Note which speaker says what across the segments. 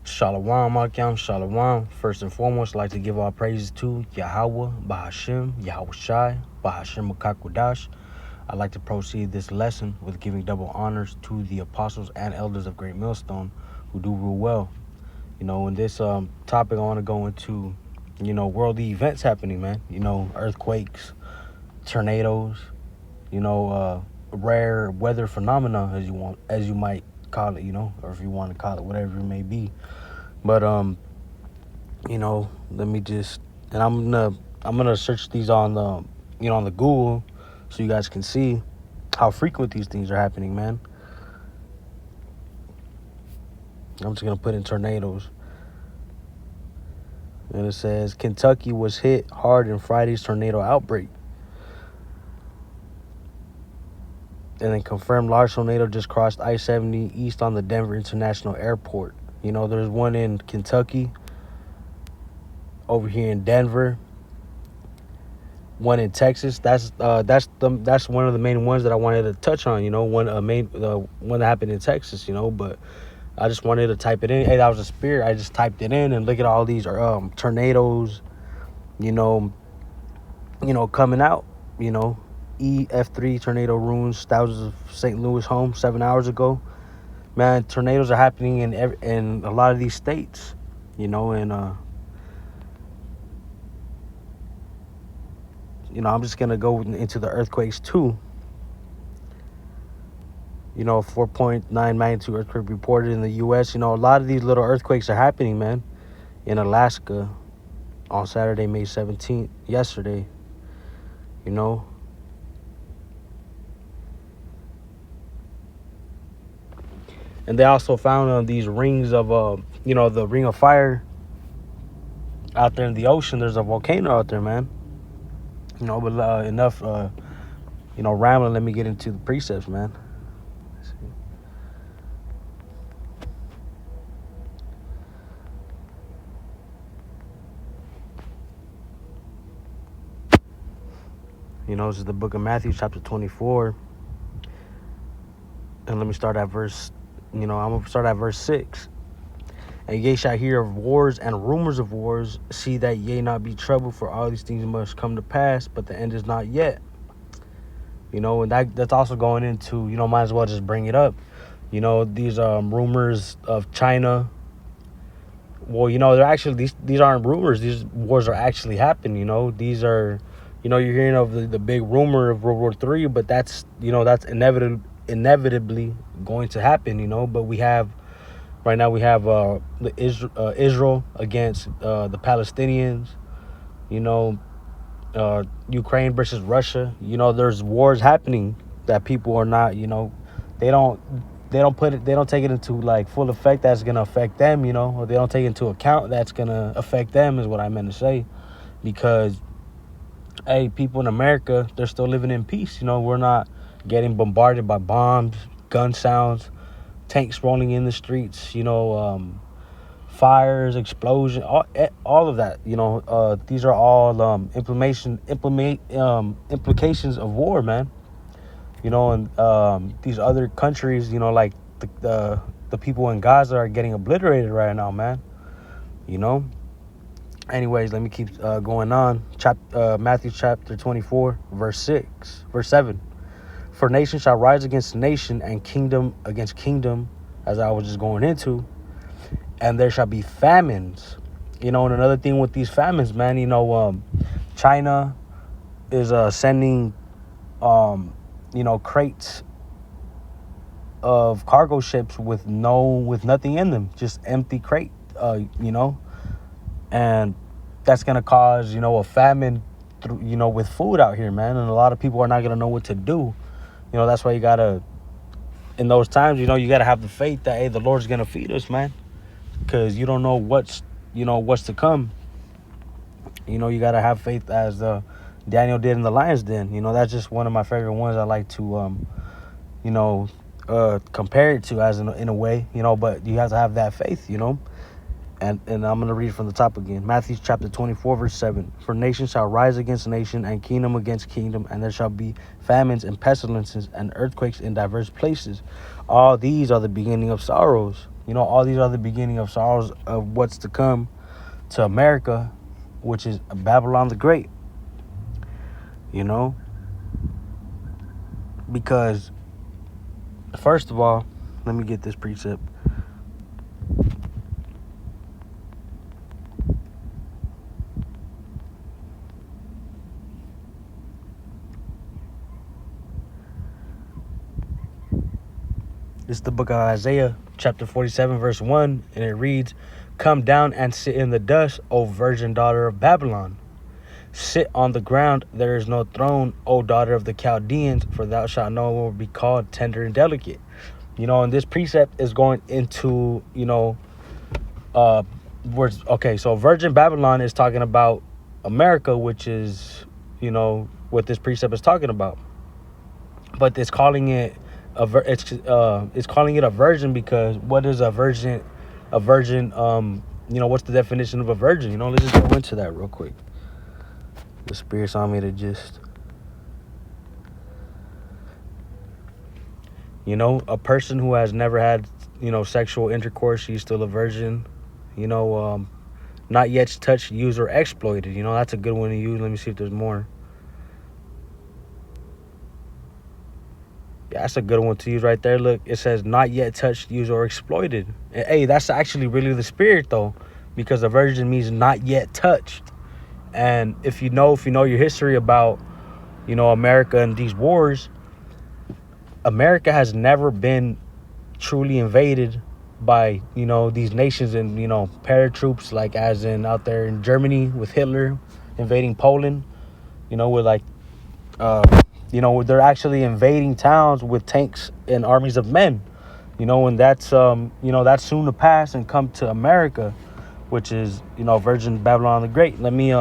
Speaker 1: Shalom, Akim, Shalom. First and foremost, I'd like to give all praises to Yahweh, Bahashim, Yahweh Shai, Bahashim Makakwadash. I'd like to proceed this lesson with giving double honors to the apostles and elders of Great Millstone who do rule well. In this topic, I want to go into, worldly events happening, man. Earthquakes, tornadoes, rare weather phenomena, as you might call it, or if you want to call it whatever it may be. But let me just, and I'm gonna search these on the on the Google so you guys can see how frequent these things are happening, man. I'm just gonna put in tornadoes. And it says Kentucky was hit hard in Friday's tornado outbreak. And then confirmed large tornado just crossed I-70 east on the Denver International Airport. There's one in Kentucky, over here in Denver, one in Texas. That's one of the main ones that I wanted to touch on. One that happened in Texas. But I just wanted to type it in. Hey, that was a spirit. I just typed it in and look at all these tornadoes. Coming out. EF3 tornado ruins thousands of St. Louis homes 7 hours ago. Man, tornadoes are happening in a lot of these states, and I'm just gonna go into the earthquakes too. 4.9 magnitude earthquake reported in the U.S. A lot of these little earthquakes are happening, man. In Alaska on Saturday, May 17th, yesterday. And they also found these rings of, the ring of fire out there in the ocean. There's a volcano out there, man. But enough, rambling. Let me get into the precepts, man. Let's see. This is the book of Matthew, chapter 24. And let me start at verse, I'm going to start at verse 6. And ye shall hear of wars and rumors of wars. See that ye not be troubled, for all these things must come to pass, but the end is not yet. And that's also going into, might as well just bring it up. These rumors of China. Well, they're actually, these aren't rumors. These wars are actually happening. These are, you're hearing of the big rumor of World War III, but that's, that's inevitably going to happen, but right now we have Israel against the Palestinians, Ukraine versus Russia. There's wars happening that people are not, they don't take it into like full effect that's gonna affect them, or they don't take into account that's gonna affect them, is what I meant to say. Because hey, people in America, they're still living in peace. We're not getting bombarded by bombs, gun sounds, tanks rolling in the streets, fires, explosion, all of that. These are all implications of war, man. And these other countries, like the people in Gaza are getting obliterated right now, man. Anyways, let me keep going on. Matthew chapter 24, verse 7. For nation shall rise against nation, and kingdom against kingdom, as I was just going into. And there shall be famines. And another thing with these famines, man, China is sending, crates of cargo ships with nothing in them, just empty crate, and that's gonna cause, a famine, with food out here, man. And a lot of people are not gonna know what to do. That's why you gotta, in those times, you gotta have the faith that, hey, the Lord's gonna feed us, man. Because you don't know what's to come. You gotta have faith as Daniel did in the lion's den. That's just one of my favorite ones I like to, compare it to as in a way, but you have to have that faith, And I'm going to read from the top again. Matthew chapter 24, verse 7. For nation shall rise against nation, and kingdom against kingdom, and there shall be famines and pestilences and earthquakes in diverse places. All these are the beginning of sorrows. All these are the beginning of sorrows of what's to come to America, which is Babylon the Great. Because first of all, let me get this precept. This is the book of Isaiah, chapter 47, verse 1, and it reads, "Come down and sit in the dust, O virgin daughter of Babylon. Sit on the ground, there is no throne, O daughter of the Chaldeans, for thou shalt no more be called tender and delicate." And this precept is going into, words. Okay, so virgin Babylon is talking about America, which is, what this precept is talking about. But it's calling it it's calling it a virgin because what is a virgin? A virgin, what's the definition of a virgin? Let's just go into that real quick. The Spirit's on me to just, a person who has never had, sexual intercourse, she's still a virgin. Not yet touched, used, or exploited. That's a good one to use. Let me see if there's more. Yeah, that's a good one to use right there. Look, it says not yet touched, used, or exploited. And, hey, that's actually really the Spirit, though, because a virgin means not yet touched. And if you know your history about, America and these wars, America has never been truly invaded by, these nations and, paratroops, like as in out there in Germany with Hitler invading Poland, with like, they're actually invading towns with tanks and armies of men, and that's soon to pass and come to America, which is, virgin Babylon the Great. Let me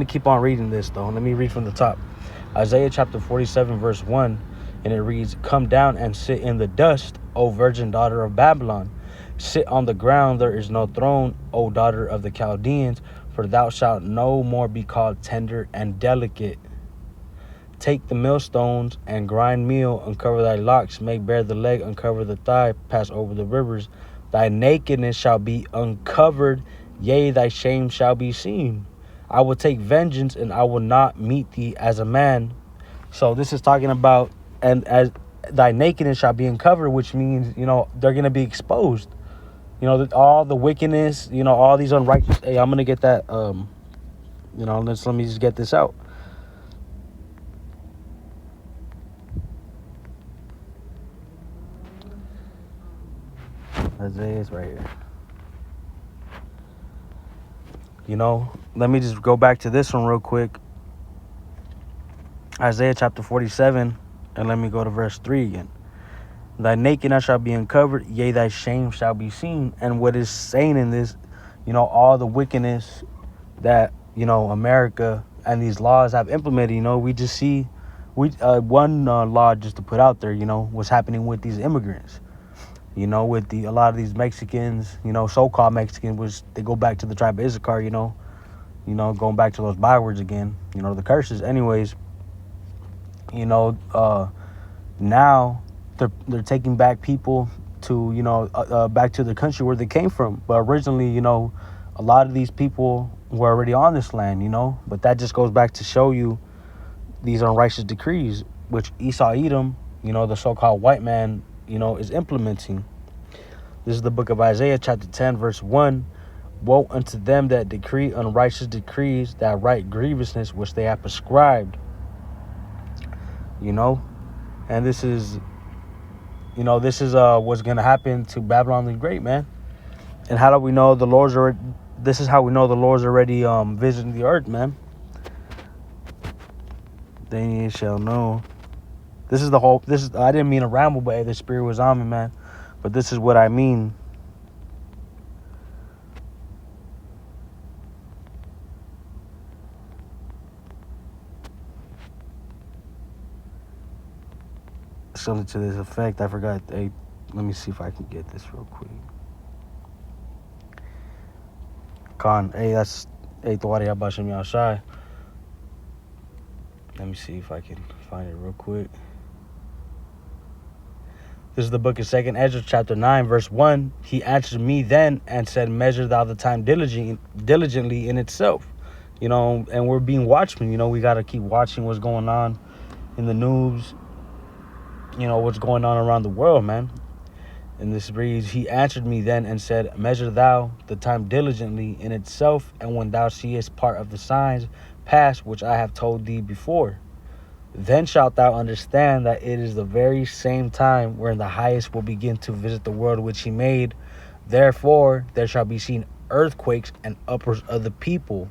Speaker 1: keep on reading this, though. Let me read from the top. Isaiah chapter 47, verse 1, and it reads, "Come down and sit in the dust, O virgin daughter of Babylon. Sit on the ground, there is no throne, O daughter of the Chaldeans, for thou shalt no more be called tender and delicate. Take the millstones and grind meal, uncover thy locks, make bare the leg, uncover the thigh, pass over the rivers. Thy nakedness shall be uncovered, yea, thy shame shall be seen. I will take vengeance, and I will not meet thee as a man." So this is talking about, and as thy nakedness shall be uncovered, which means, they're going to be exposed. All the wickedness, all these unrighteous. Hey, I'm going to get that, let me just get this out. Isaiah's right here. Let me just go back to this one real quick. Isaiah chapter 47, and let me go to verse 3 again. "Thy nakedness shall be uncovered, yea, thy shame shall be seen." And what is saying in this, all the wickedness that, America and these laws have implemented, we just see, one law just to put out there, what's happening with these immigrants. With a lot of these Mexicans, so-called Mexicans, which they go back to the tribe of Issachar, going back to those bywords again, the curses. Anyways, now they're taking back people to, back to the country where they came from. But originally, a lot of these people were already on this land, but that just goes back to show you these unrighteous decrees, which Esau Edom, the so-called white man, is implementing. This is the book of Isaiah chapter 10, verse 1. "Woe unto them that decree unrighteous decrees, that write grievousness which they have prescribed." And this is what's going to happen to Babylon the Great, man. And how do we know the Lord's already? This is how we know the Lord's already visiting the earth, man. "Then ye shall know." This is the whole. I didn't mean to ramble, but hey, the Spirit was on me, man. But this is what I mean. Something to this effect. I forgot. Hey, let me see if I can get this real quick. Hey, that's Thawadi Abashim Yashai. Let me see if I can find it real quick. This is the book of 2nd Ezra, chapter 9, verse 1. He answered me then and said, measure thou the time diligently in itself. You know, and we're being watchmen. You know, we got to keep watching what's going on in the news. You know, what's going on around the world, man. And this reads, he answered me then and said, measure thou the time diligently in itself, and when thou seest part of the signs pass which I have told thee before, then shalt thou understand that it is the very same time wherein the highest will begin to visit the world which he made. Therefore there shall be seen earthquakes and uppers of the people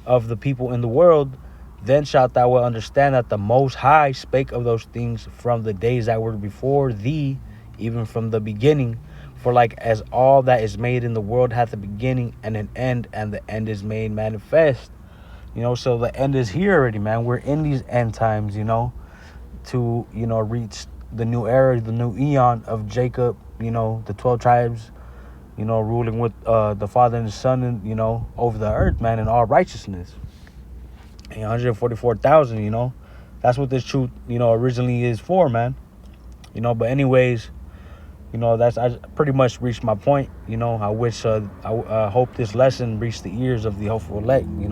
Speaker 1: in the world. Then shalt thou well understand that the Most High spake of those things from the days that were before thee, even from the beginning. For like as all that is made in the world hath a beginning and an end, and the end is made manifest. You know, so the end is here already, man. We're in these end times, you know, to, you know, reach the new era, the new eon of Jacob, you know, the 12 tribes, you know, ruling with the Father and the Son, and, you know, over the earth, man, in all righteousness. And 144,000, you know, that's what this truth, you know, originally is for, man. You know, but anyways, you know, I pretty much reached my point. You know, I wish, I hope this lesson reached the ears of the hopeful elect, you know.